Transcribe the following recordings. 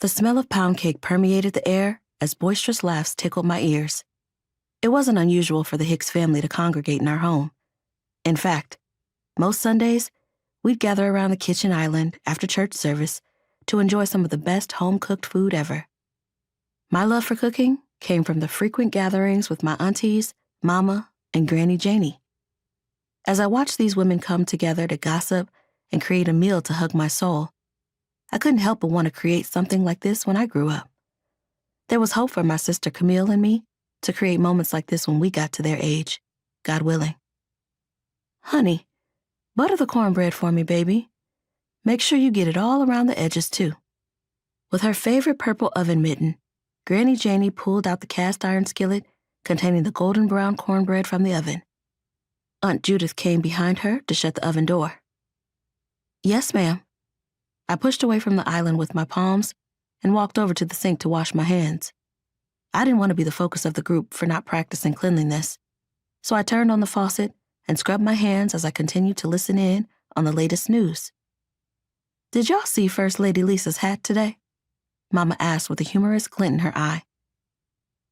The smell of pound cake permeated the air as boisterous laughs tickled my ears. It wasn't unusual for the Hicks family to congregate in our home. In fact, most Sundays, we'd gather around the kitchen island after church service to enjoy some of the best home-cooked food ever. My love for cooking came from the frequent gatherings with my aunties, Mama, and Granny Janie. As I watched these women come together to gossip and create a meal to hug my soul, I couldn't help but want to create something like this when I grew up. There was hope for my sister Camille and me to create moments like this when we got to their age, God willing. Honey, butter the cornbread for me, baby. Make sure you get it all around the edges, too. With her favorite purple oven mitten, Granny Janie pulled out the cast iron skillet containing the golden brown cornbread from the oven. Aunt Judith came behind her to shut the oven door. Yes, ma'am. I pushed away from the island with my palms and walked over to the sink to wash my hands. I didn't want to be the focus of the group for not practicing cleanliness, so I turned on the faucet and scrubbed my hands as I continued to listen in on the latest news. Did y'all see First Lady Lisa's hat today? Mama asked with a humorous glint in her eye.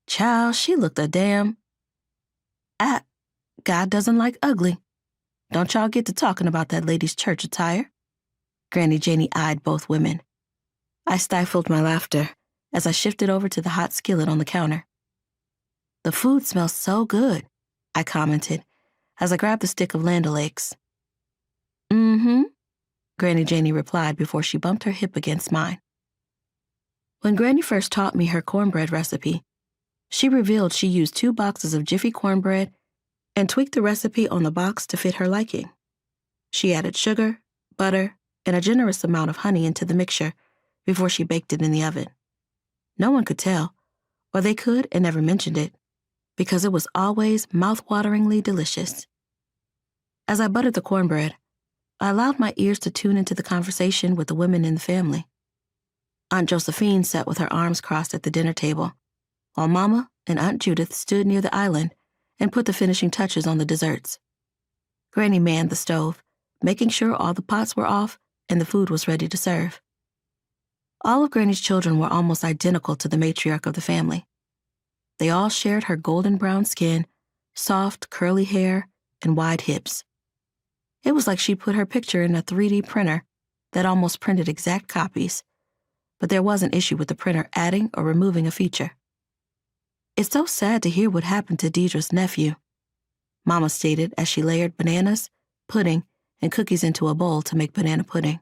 Child, she looked a damn... God doesn't like ugly. Don't y'all get to talking about that lady's church attire? Granny Janie eyed both women. I stifled my laughter as I shifted over to the hot skillet on the counter. The food smells so good, I commented as I grabbed a stick of Land O'Lakes. Mm-hmm, Granny Janie replied before she bumped her hip against mine. When Granny first taught me her cornbread recipe, she revealed she used 2 boxes of Jiffy cornbread and tweaked the recipe on the box to fit her liking. She added sugar, butter, and a generous amount of honey into the mixture before she baked it in the oven. No one could tell, or they could and never mentioned it, because it was always mouth-wateringly delicious. As I buttered the cornbread, I allowed my ears to tune into the conversation with the women in the family. Aunt Josephine sat with her arms crossed at the dinner table, while Mama and Aunt Judith stood near the island and put the finishing touches on the desserts. Granny manned the stove, making sure all the pots were off and the food was ready to serve. All of Granny's children were almost identical to the matriarch of the family. They all shared her golden brown skin, soft, curly hair, and wide hips. It was like she put her picture in a 3D printer that almost printed exact copies, but there was an issue with the printer adding or removing a feature. It's so sad to hear what happened to Deidre's nephew, Mama stated as she layered bananas, pudding, and cookies into a bowl to make banana pudding.